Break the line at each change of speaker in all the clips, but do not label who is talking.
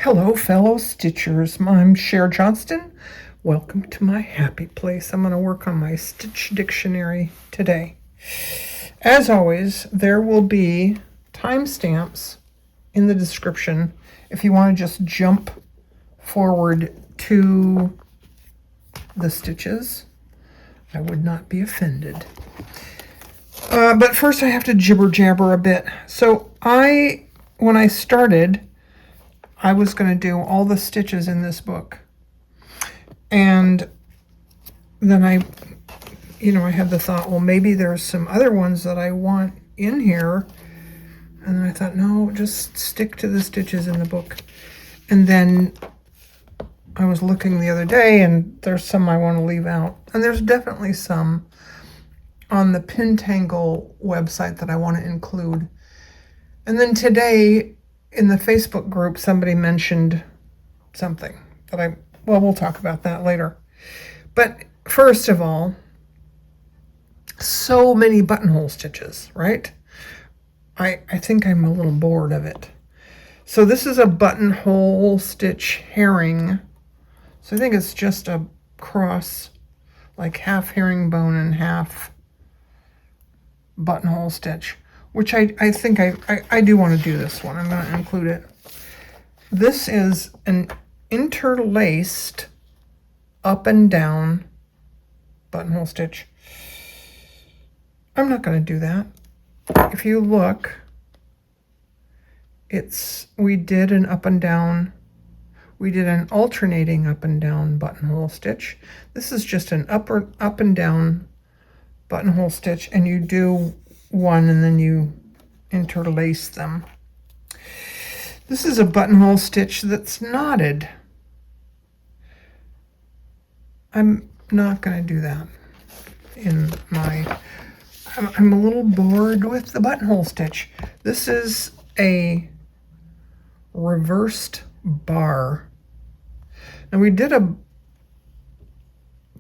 Hello, fellow stitchers. I'm Cher Johnston. Welcome to my happy place. I'm going to work on my stitch dictionary today. As always, there will be timestamps in the description if you want to just jump forward to the stitches. I would not be offended. But first I have to jibber jabber a bit. So when I started, I was going to do all the stitches in this book. And then I had the thought, well, maybe there's some other ones that I want in here. And then I thought, no, just stick to the stitches in the book. And then I was looking the other day, and there's some I want to leave out. And there's definitely some on the Pintangle website that I want to include. And then today, in the Facebook group, somebody mentioned something that we'll talk about that later. But first of all, so many buttonhole stitches, right? I think I'm a little bored of it. So this is a buttonhole stitch herring. So I think it's just a cross, like half herringbone and half buttonhole stitch, which I think I do want to do this one. I'm going to include it. This is an interlaced up and down buttonhole stitch. I'm not going to do that. If you look, we did an up and down, we did an alternating up and down buttonhole stitch. This is just an up and down buttonhole stitch, and you do one and then you interlace them. This is a buttonhole stitch that's knotted. I'm not going to do that I'm a little bored with the buttonhole stitch. This is a reversed bar. Now we did a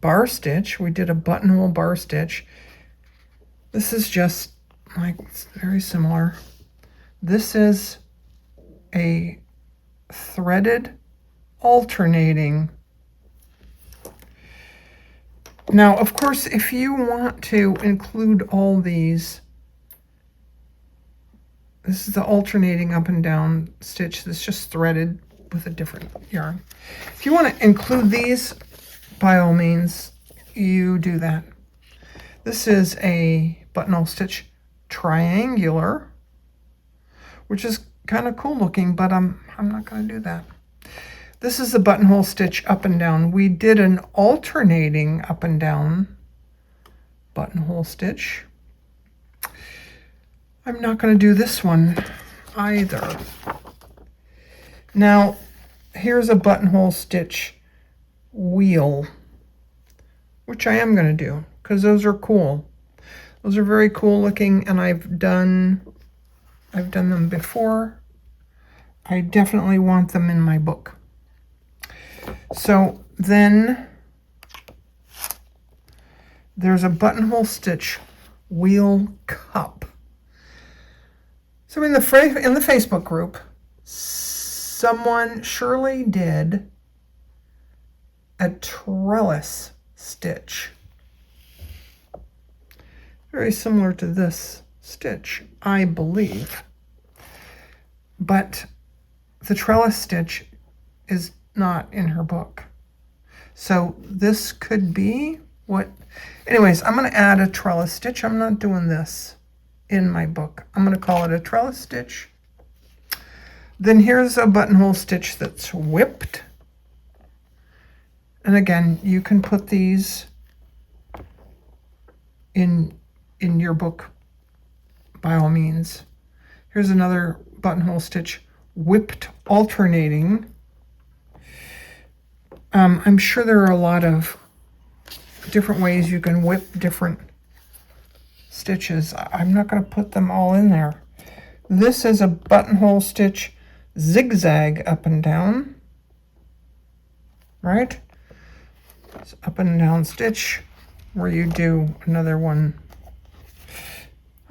bar stitch. We did a buttonhole bar stitch. This is just it's very similar. This is a threaded alternating. Now, of course, if you want to include all these, this is the alternating up and down stitch that's just threaded with a different yarn. If you want to include these, by all means, you do that. This is a buttonhole stitch triangular, which is kind of cool looking, but I'm not going to do that. This is the buttonhole stitch up and down. We did an alternating up and down buttonhole stitch. I'm not going to do this one either. Now, here's a buttonhole stitch wheel, which I am going to do because those are cool. Those are very cool looking, and I've done them before. I definitely want them in my book. So then there's a buttonhole stitch wheel cup. So in the Facebook group, someone surely did a trellis stitch. Very similar to this stitch, I believe. But the trellis stitch is not in her book. So this could be what... Anyways, I'm going to add a trellis stitch. I'm not doing this in my book. I'm going to call it a trellis stitch. Then here's a buttonhole stitch that's whipped. And again, you can put these in your book by all means. Here's another buttonhole stitch whipped alternating. I'm sure there are a lot of different ways you can whip different stitches. I'm not going to put them all in there. This is a buttonhole stitch zigzag up and down, right? It's up and down stitch where you do another one.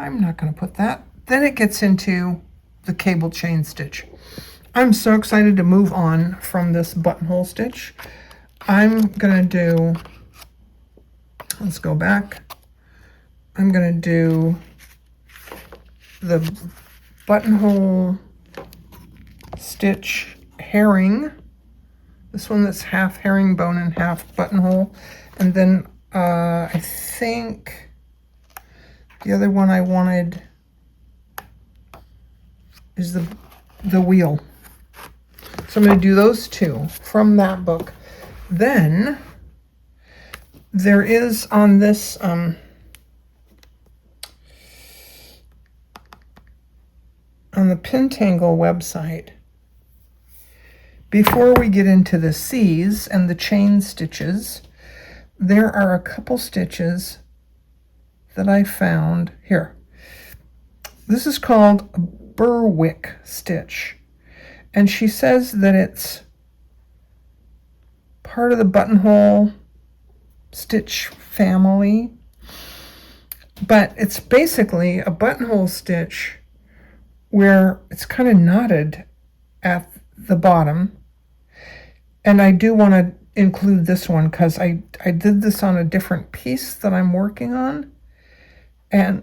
I'm not going to put that. Then it gets into the cable chain stitch. I'm so excited to move on from this buttonhole stitch. I'm gonna do, let's go back. I'm gonna do the buttonhole stitch herring. This one that's half herringbone and half buttonhole. And then I think the other one I wanted is the wheel. So I'm going to do those two from that book. Then there is on this on the Pentangle website, before we get into the C's and the chain stitches, there are a couple stitches that I found here. This is called a Berwick Stitch, and she says that it's part of the Buttonhole Stitch family, but it's basically a buttonhole stitch where it's kind of knotted at the bottom. And I do want to include this one because I did this on a different piece that I'm working on, and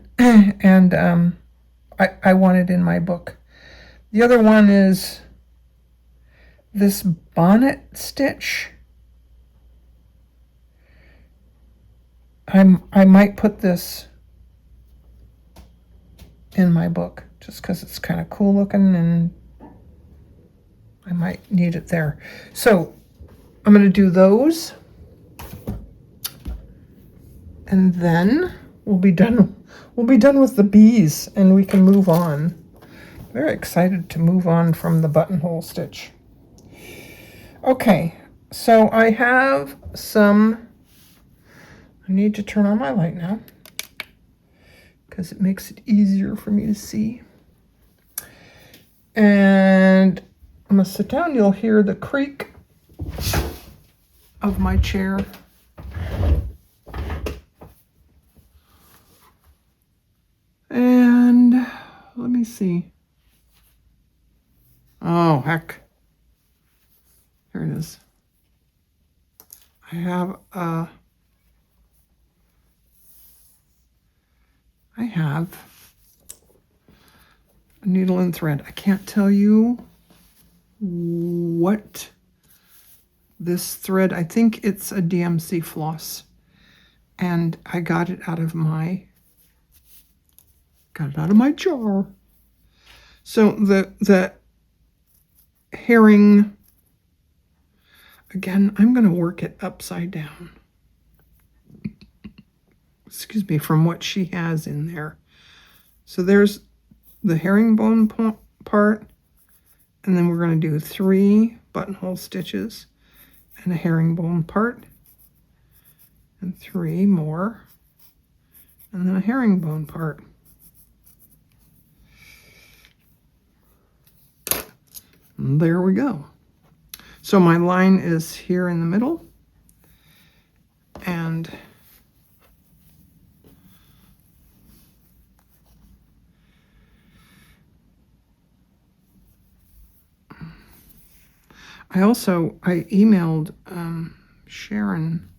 I want it in my book. The other one is this Bonnet Stitch. I might put this in my book just because it's kind of cool looking and I might need it there. So I'm going to do those, and then we'll be done. We'll be done with the bees and we can move on. Very excited to move on from the buttonhole stitch. Okay, so I have some, I need to turn on my light now because it makes it easier for me to see. And I'm going to sit down. You'll hear the creak of my chair. And let me see. Oh, heck. Here it is. I have a needle and thread. I can't tell you what this thread, I think it's a DMC floss, and I got it out of my jar. So the herring, again, I'm going to work it upside down. Excuse me, from what she has in there. So there's the herringbone part, and then we're going to do 3 buttonhole stitches and a herringbone part, and 3 more, and then a herringbone part. And there we go. So my line is here in the middle, and I emailed Sharon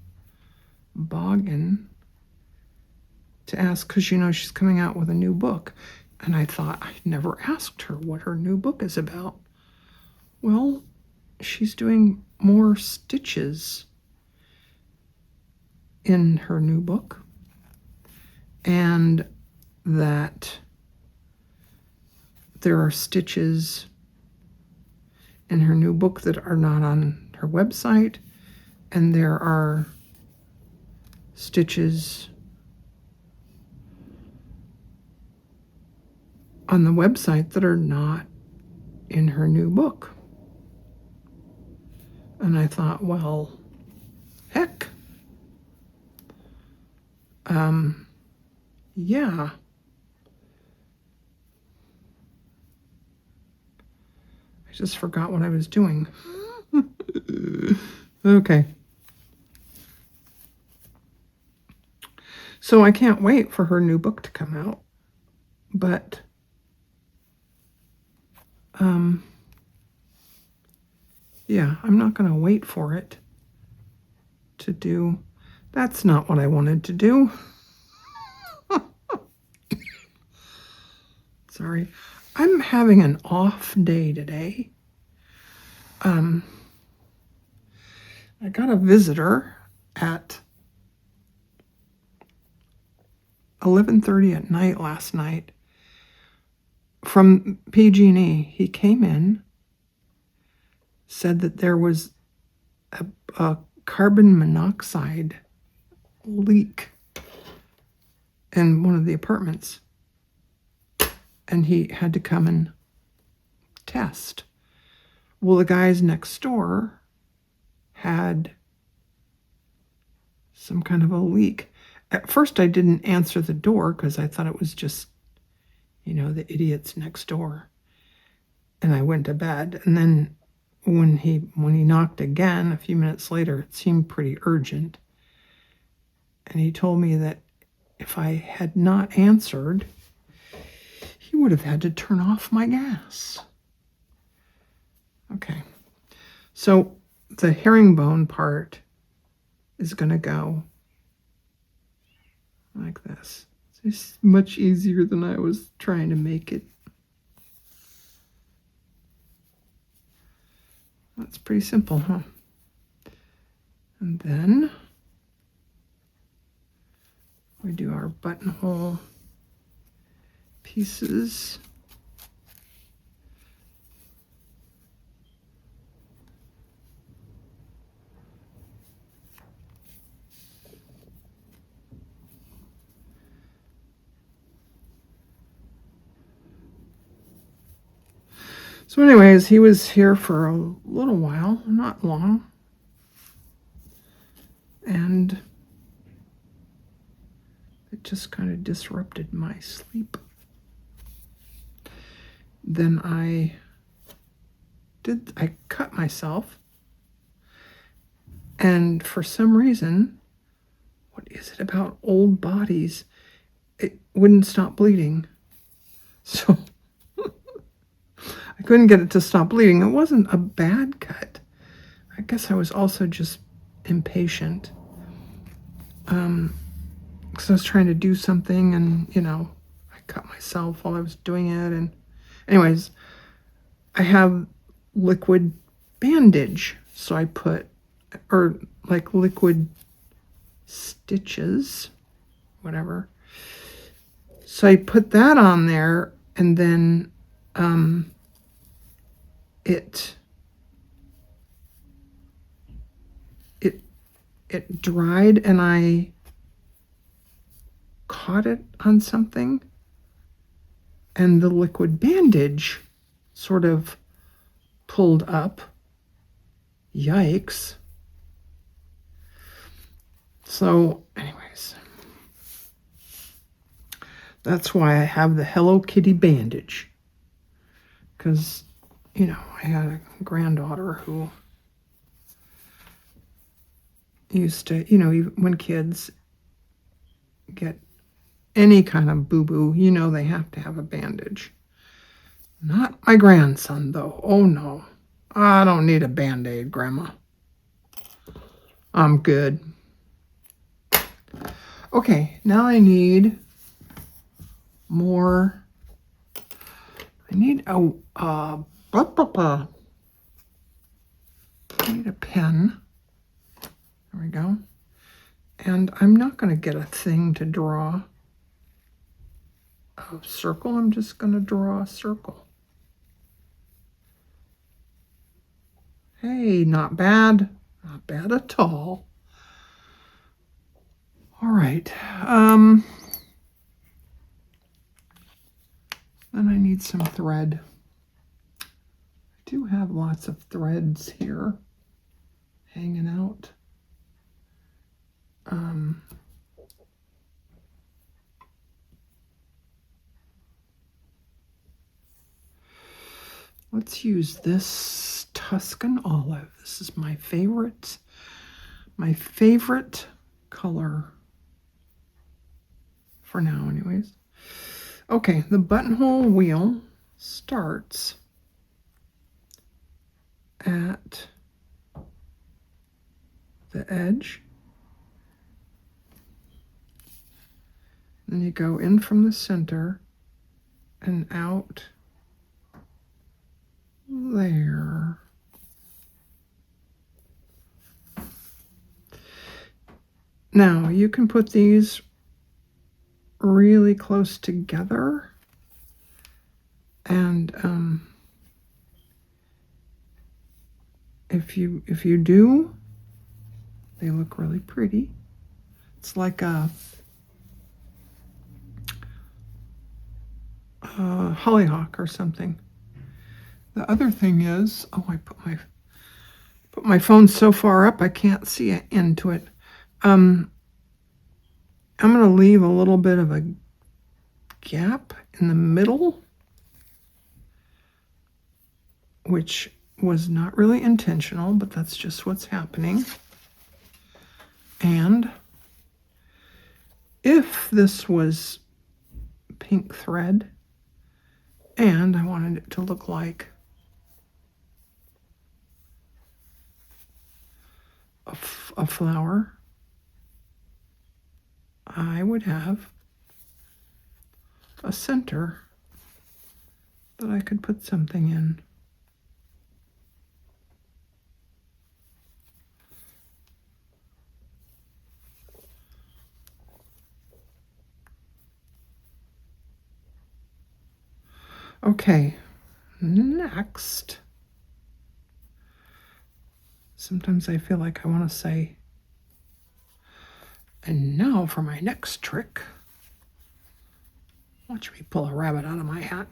Boggon to ask, because she's coming out with a new book, and I thought I'd never asked her what her new book is about. Well, she's doing more stitches in her new book, and that there are stitches in her new book that are not on her website, and there are stitches on the website that are not in her new book. And I thought, well, heck. Yeah. I just forgot what I was doing. Okay. So I can't wait for her new book to come out. But Yeah, I'm not going to wait for it to do. That's not what I wanted to do. Sorry. I'm having an off day today. I got a visitor at 11:30 at night last night from PG&E. He came in, said that there was a carbon monoxide leak in one of the apartments, and he had to come and test. Well, the guys next door had some kind of a leak. At first, I didn't answer the door because I thought it was just, the idiots next door. And I went to bed. And then when he knocked again a few minutes later, it seemed pretty urgent. And he told me that if I had not answered, he would have had to turn off my gas. Okay. So the herringbone part is going to go like this. It's much easier than I was trying to make it. That's pretty simple, huh? And then we do our buttonhole pieces. So anyways, he was here for a little while, not long. And it just kind of disrupted my sleep. Then I cut myself. And for some reason, what is it about old bodies? It wouldn't stop bleeding. So I couldn't get it to stop bleeding. It wasn't a bad cut. I guess I was also just impatient. Because I was trying to do something and, I cut myself while I was doing it. And anyways, I have liquid bandage. So I put, or like liquid stitches, whatever. So I put that on there, and then it dried, and I caught it on something, and the liquid bandage sort of pulled up. Yikes. So anyways, that's why I have the Hello Kitty bandage, because I had a granddaughter who used to, when kids get any kind of boo-boo, they have to have a bandage. Not my grandson, though. Oh, no. I don't need a Band-Aid, Grandma. I'm good. Okay, now I need more. I need a pen. There we go. And I'm not going to get a thing to draw a circle. I'm just going to draw a circle. Hey, not bad. Not bad at all. All right. Then I need some thread. I do have lots of threads here hanging out. Let's use this Tuscan olive. This is my favorite color for now, anyways. Okay, the buttonhole wheel starts at the edge. Then you go in from the center and out there. Now you can put these really close together, and if you do, they look really pretty. It's like a hollyhock or something. The other thing is, oh, I put my phone so far up I can't see into it. I'm going to leave a little bit of a gap in the middle, which was not really intentional, but that's just what's happening. And if this was pink thread and I wanted it to look like a flower, I would have a center that I could put something in. Okay, next. Sometimes I feel like I want to say, and now for my next trick. Watch me pull a rabbit out of my hat.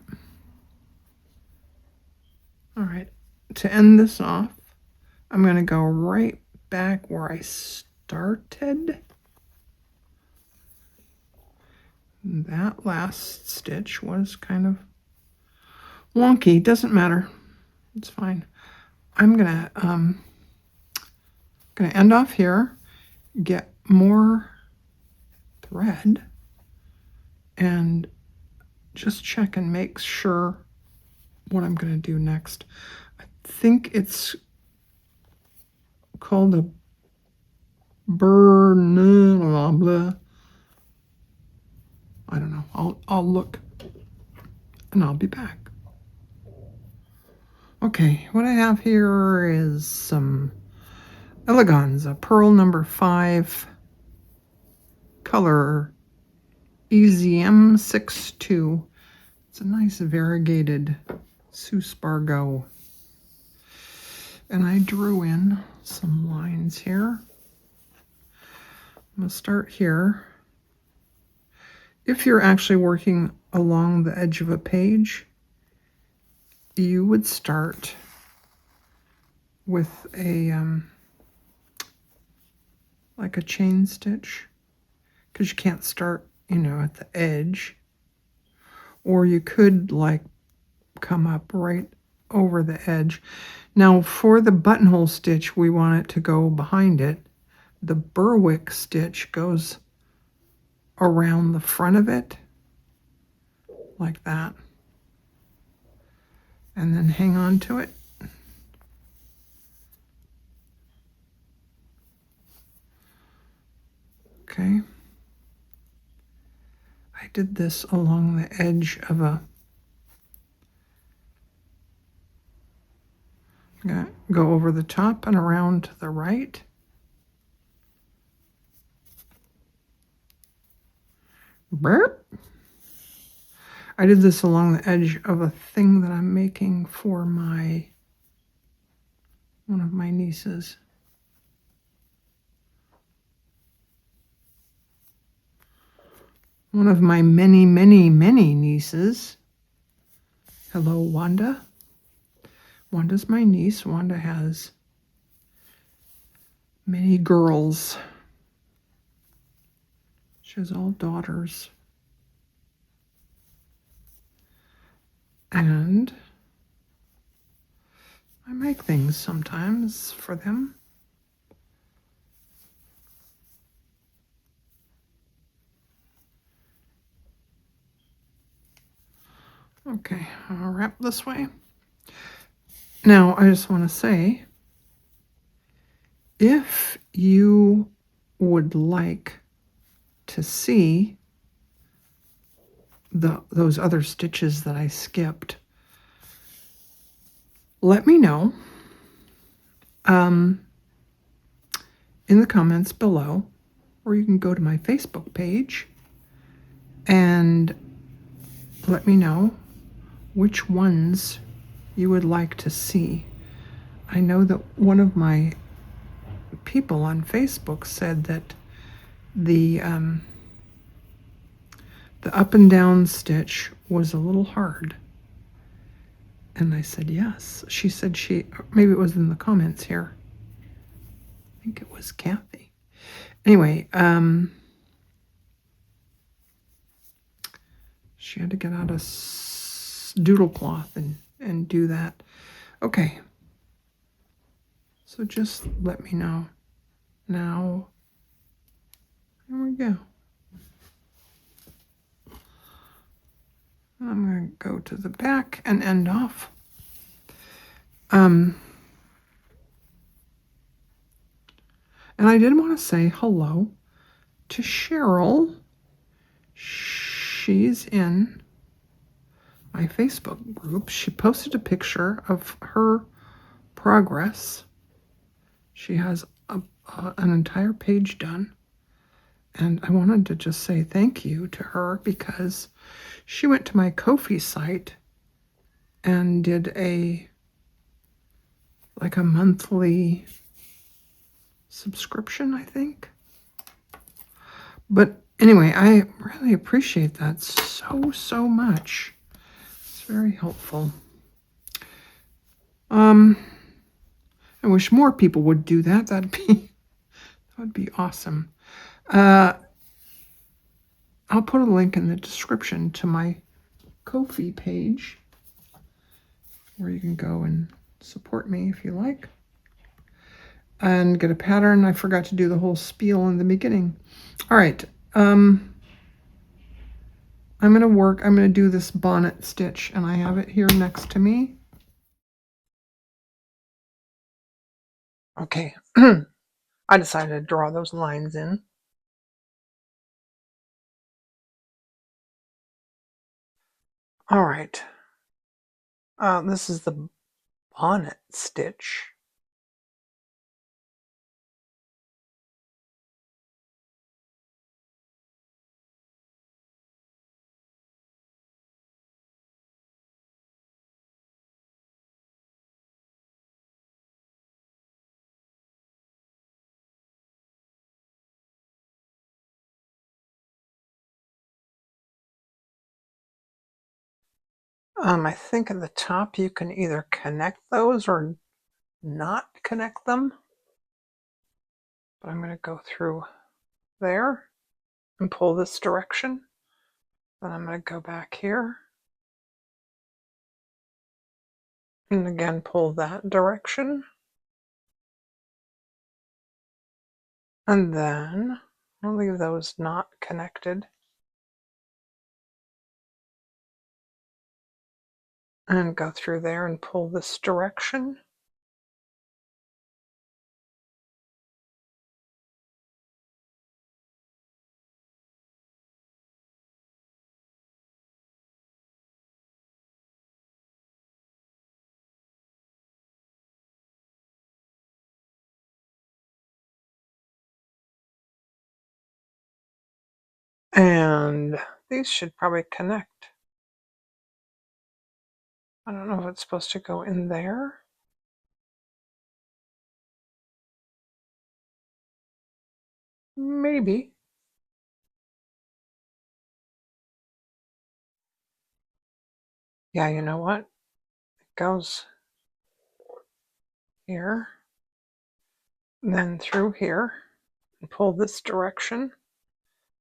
All right, to end this off, I'm going to go right back where I started. That last stitch was kind of wonky. Doesn't matter. It's fine. I'm gonna end off here, get more thread, and just check and make sure what I'm gonna do next. I think it's called a blah. I don't know. I'll look and I'll be back. Okay, what I have here is some Eleganza Pearl number 5, color EZM62. It's a nice variegated Suspargo. And I drew in some lines here. I'm going to start here. If you're actually working along the edge of a page, you would start with a like a chain stitch, because you can't start, at the edge. Or you could like come up right over the edge. Now for the buttonhole stitch, we want it to go behind it. The Berwick stitch goes around the front of it like that, and then hang on to it. Okay. I did this along the edge of a, I'm going to go over the top and around to the right. Burp. I did this along the edge of a thing that I'm making for one of my nieces. One of my many, many, many nieces. Hello, Wanda. Wanda's my niece. Wanda has many girls. She has all daughters. And I make things sometimes for them. Okay, I'll wrap this way. Now, I just want to say, if you would like to see those other stitches that I skipped, let me know in the comments below, or you can go to my Facebook page and let me know which ones you would like to see. I know that one of my people on Facebook said that the up and down stitch was a little hard. And I said, yes. She said maybe it was in the comments here. I think it was Kathy. Anyway, she had to get out a doodle cloth and do that. Okay. So just let me know. Now, here we go. I'm going to go to the back and end off. And I did want to say hello to Cheryl. She's in my Facebook group. She posted a picture of her progress. She has an entire page done. And I wanted to just say thank you to her because she went to my Ko-fi site and did a monthly subscription, I think. But anyway, I really appreciate that so much. It's very helpful. I wish more people would do that. That would be awesome. I'll put a link in the description to my Ko-fi page where you can go and support me if you like. And get a pattern. I forgot to do the whole spiel in the beginning. All right. I'm going to do this bonnet stitch, and I have it here next to me. Okay. I decided to draw those lines in. All right. This is the bonnet stitch. I think at the top you can either connect those or not connect them. But I'm going to go through there and pull this direction. Then I'm going to go back here. And again, pull that direction. And then I'll leave those not connected. And go through there and pull this direction. And these should probably connect. I don't know if it's supposed to go in there. Maybe. Yeah, you know what? It goes here, and then through here, and pull this direction,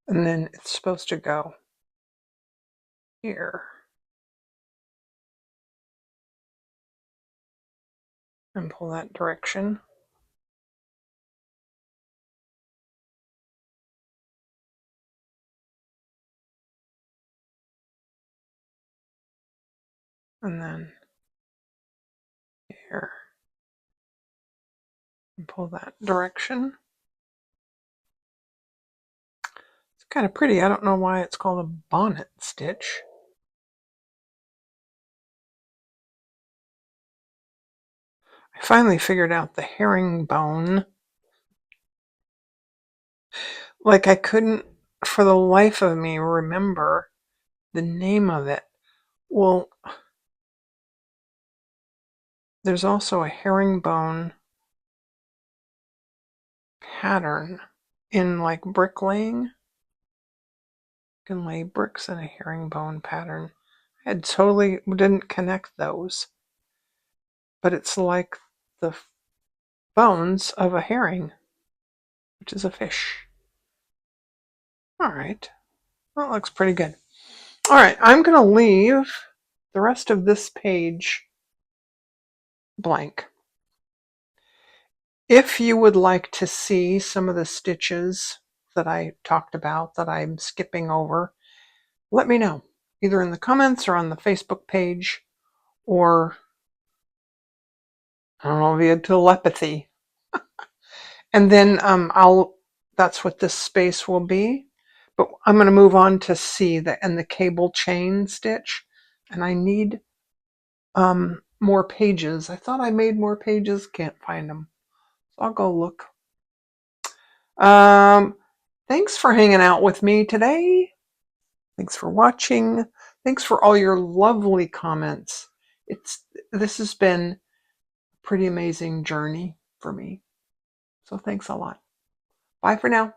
and then it's supposed to go here. And pull that direction. And then here. And pull that direction. Kind of pretty. I don't know why it's called a bonnet stitch. I finally figured out the herringbone. Like I couldn't, for the life of me, remember the name of it. Well, there's also a herringbone pattern in like bricklaying. You can lay bricks in a herringbone pattern. I had totally didn't connect those. But it's like the bones of a herring, which is a fish. All right. That looks pretty good. All right, I'm going to leave the rest of this page blank. If you would like to see some of the stitches that I talked about that I'm skipping over, let me know, either in the comments or on the Facebook page, or I don't know, via telepathy. And then that's what this space will be. But I'm going to move on to C, the cable chain stitch. And I need more pages. I thought I made more pages, can't find them. So I'll go look. Thanks for hanging out with me today. Thanks for watching. Thanks for all your lovely comments. This has been a pretty amazing journey for me. So thanks a lot. Bye for now.